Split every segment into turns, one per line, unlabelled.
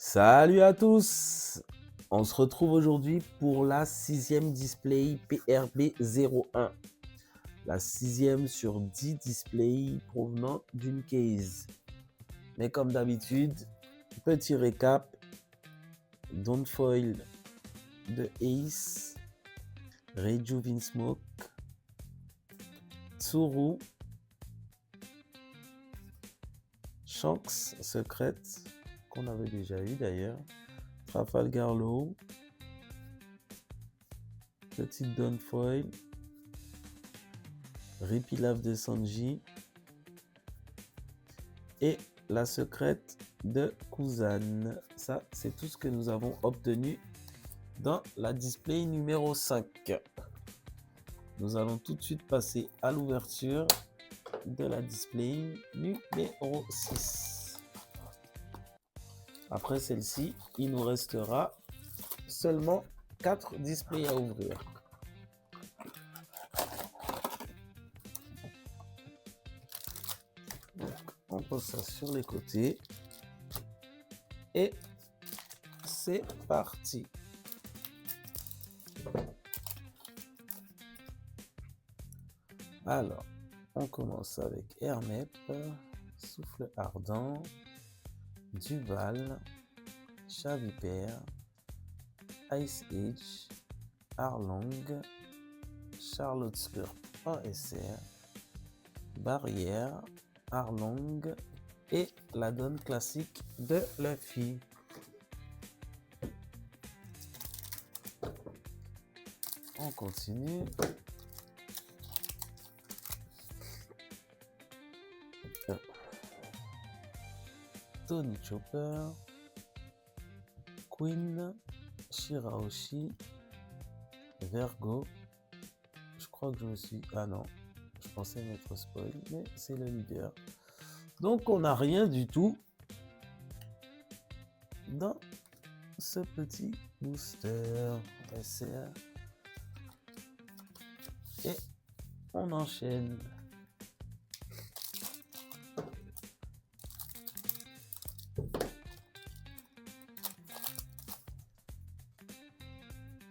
Salut à tous! On se retrouve aujourd'hui pour la 6e display PRB01. La 6e sur 10 displays provenant d'une case. Mais comme d'habitude, petit récap. Don't Foil de Ace, Rejuven Smoke, Tsuru, Shanks Secret, qu'on avait déjà eu d'ailleurs, Trafalgar Law, petite Don't Foil, Ripilave de Sanji et la secrète de Kuzan. Ça, c'est tout ce que nous avons obtenu dans la display numéro 5. Nous allons tout de suite passer à l'ouverture de la display numéro 6. Après celle-ci, il nous restera seulement 4 displays à ouvrir. Donc, on pose ça sur les côtés. Et c'est parti. Alors, on commence avec Hermep, Souffle Ardent, Duval, Chavipère, Ice Age, Arlong, Charlotte Slurp en SR, Barrière, Arlong et la donne classique de Luffy. On continue. Tony Chopper, Queen, Shirahoshi, Vergo. Je crois que je me suis... Ah non, je pensais mettre spoil, mais c'est le leader. Donc on n'a rien du tout dans ce petit booster SR. Et on enchaîne.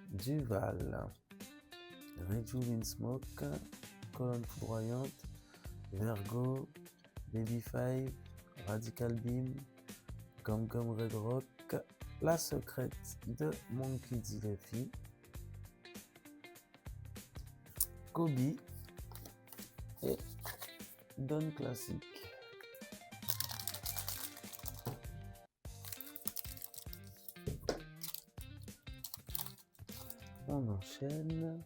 Duval, Rejuven Smoke, Colonne Foudroyante, Vergo, Baby 5, Radical Beam, Gum Gum Red Rock, la secrète de Monkey D. Luffy, Kobe et Don Classic. On enchaîne.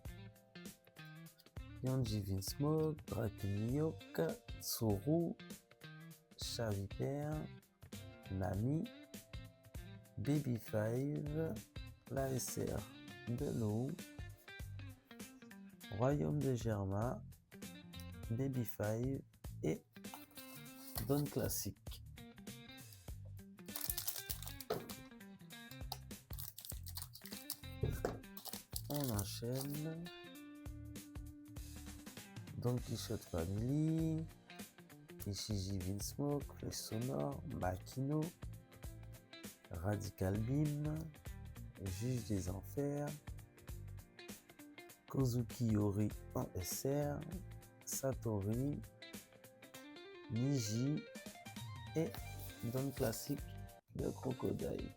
Yanjivin Smoke, Drakenyoka, Tsuru, Chavipère, Nami, Baby 5, la SR de l'eau, Royaume de Germa, Baby 5 et Don Classic. On enchaîne. Don Quichotte Family, Ishiji Vinsmoke, Flèche Sonore, Makino, Radical Beam, Juge des Enfers, Kozuki Yori en SR, Satori, Niji et Don Classic de Crocodile.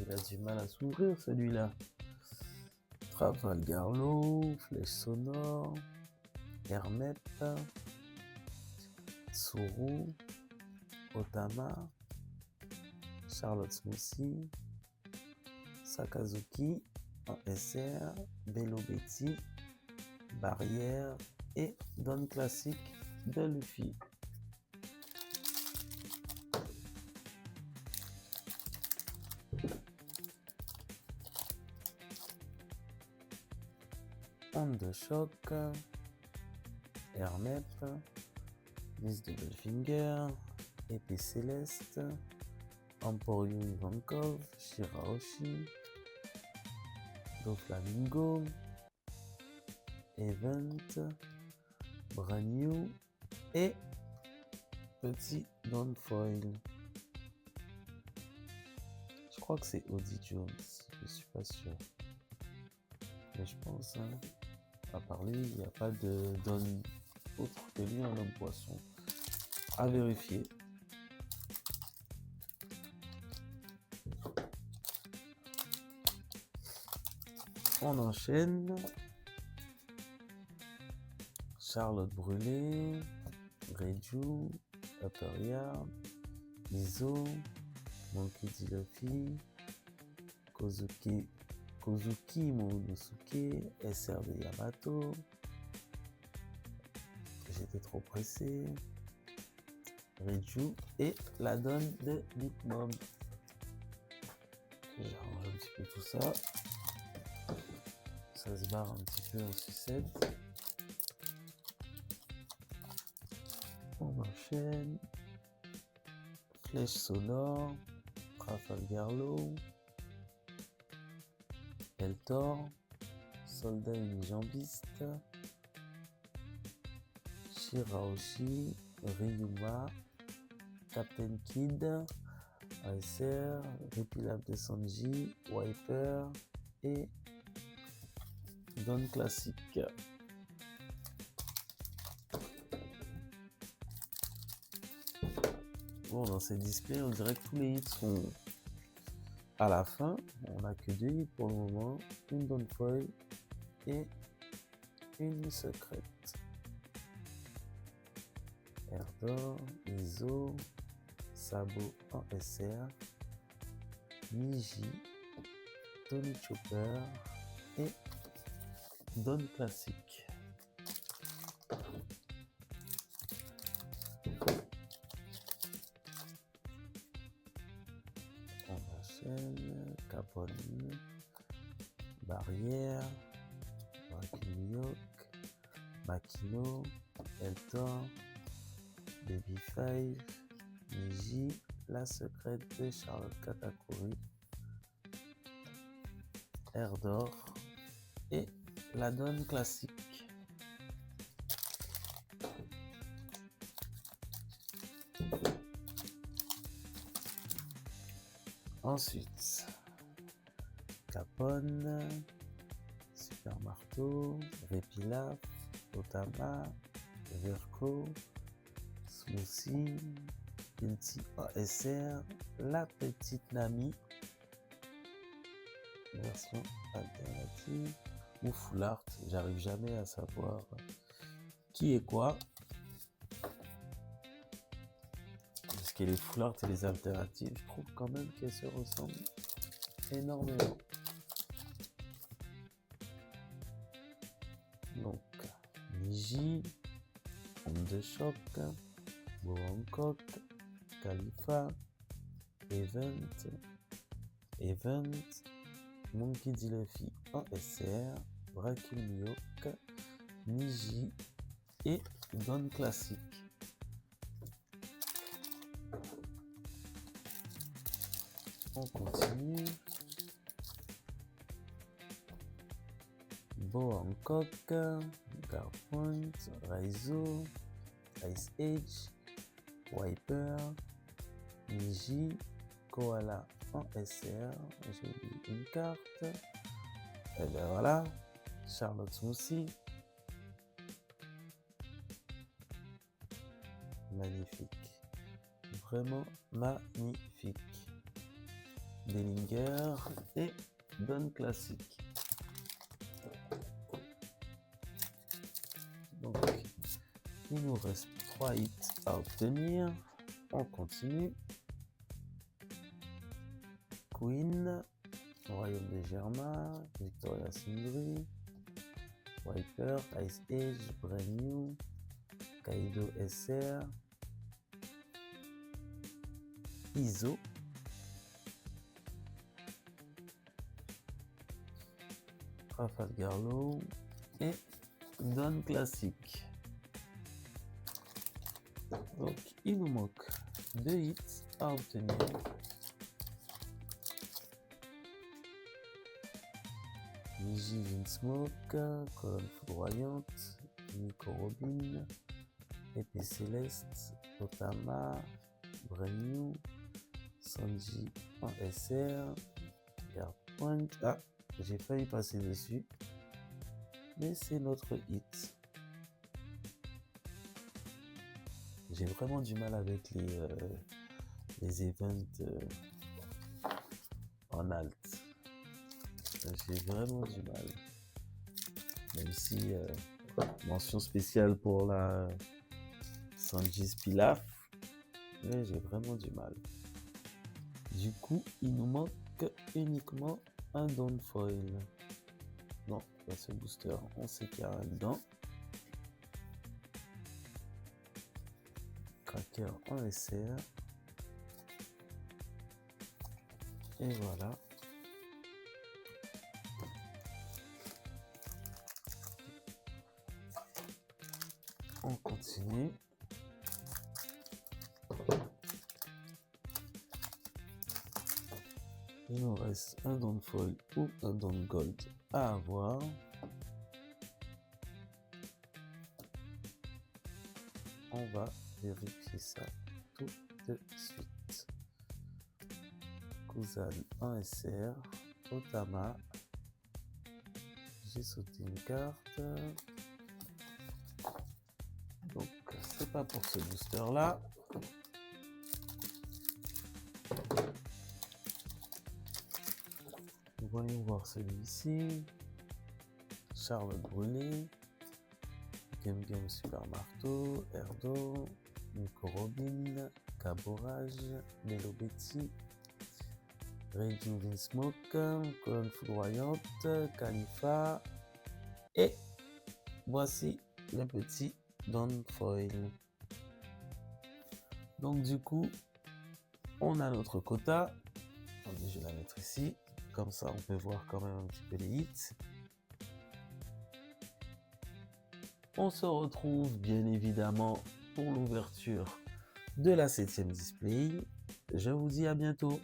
Il a du mal à s'ouvrir celui-là. Trafalgar Law, Flèche Sonore, Hermep, Tsuru, Otama, Charlotte Smoothie, Sakazuki en SR, Bello Betty, Barrière et Don Classic de Luffy. Onde de choc, Hermep, Miss Double Finger, Épée Céleste, Emporium Ivankov, Shirahoshi, Doflamingo, Event, Brand New et petit non-foil. Je crois que c'est Audi Jones, je suis pas sûr. Mais je pense, hein, à part lui, il n'y a pas de don autre que lui en homme poisson. À vérifier. On enchaîne. Charlotte Brûlé, Reju, Upper Yard, Iso, Monkey D. Luffy, Kozuki Monosuke, SRD Yamato. J'étais trop pressé. Reju et la donne de Big Mom. J'arrange un petit peu tout ça. Ça se barre un petit peu en sucette. On enchaîne. Flèche sonore, Trafalgar Law, Eltor, Soldat unijambiste, Shirahoshi, Ryuma, Captain Kid, ASR, Répilable de Sanji, Wiper et Don classique. Bon, dans ces displays, on dirait que tous les hits sont à la fin. On n'a que 2 hits pour le moment. Une Don Foil et une secrète. Erdor, Iso, Sabo en SR, Niji, Tony Chopper et Don classique. On enchaîne. Capone, Barrière, Rakimiyok, Makino, Eltor, Baby Five, Niji, la secrète de Charlotte Katakuri, Erdor et la donne classique. Ensuite, Capone, Super Marteau, Répilaf, Otama, Verco, Smoothie, Guilty ASR, la petite Nami, version alternative, ou Full Art, j'arrive jamais à savoir qui est quoi. Parce que les Full Art et les alternatives, je trouve quand même qu'elles se ressemblent énormément. Donc, Niji, Homme de Choc, Bo Hancock, Khalifa, Event, Monkey D. Luffy en SR, Brachymiok, Niji et Don classique. On continue. Bo Hancock, Garpoint, Raizo, Ice Age, Wiper, Niji, Koala en SR, j'ai mis une carte, et bien voilà, Charlotte Smoothie, magnifique, vraiment magnifique, Bellinger et Don classique. Donc, il nous reste 3 hits à obtenir. On continue. Queen, Royaume des Germains, Victoria Sindri, Wiper, Ice Age, Brand New, Kaido SR, Iso, Trafalgar Law et Don classique. Donc il nous manque 2 hits à obtenir. Kenji Vinsmoke, Colonne Foudroyante, Nico Robin, Épée Céleste, Otama, Brand Sanji en SR, Guard Point. Ah, j'ai failli passer dessus, mais c'est notre hit. J'ai vraiment du mal avec les events en alt. J'ai vraiment du mal. Même si mention spéciale pour la Sanji's Pilaf, mais j'ai vraiment du mal. Du coup, il nous manque uniquement un Downfoil. Non, pas ce booster, on sait qu'il y a un dedans. Cracker en SR. Et voilà. On continue. Il nous reste un Downfall ou un Down Gold à avoir. On va vérifier ça tout de suite. Kuzan en SR. Otama. J'ai sauté une carte. Donc c'est pas pour ce booster là. Voyons voir celui-ci. Charlotte Brûlée. Game Game Super Marteau. Erdo. Nico Robin. Caborage. Melo Betty. Raging Vinsmoke. Colonne Foudroyante. Khalifa. Et voici le petit Downfoil. Donc du coup, on a notre quota. Attendez, je vais la mettre ici. Comme ça, on peut voir quand même un petit peu les hits. On se retrouve bien évidemment pour l'ouverture de la 7e display. Je vous dis à bientôt.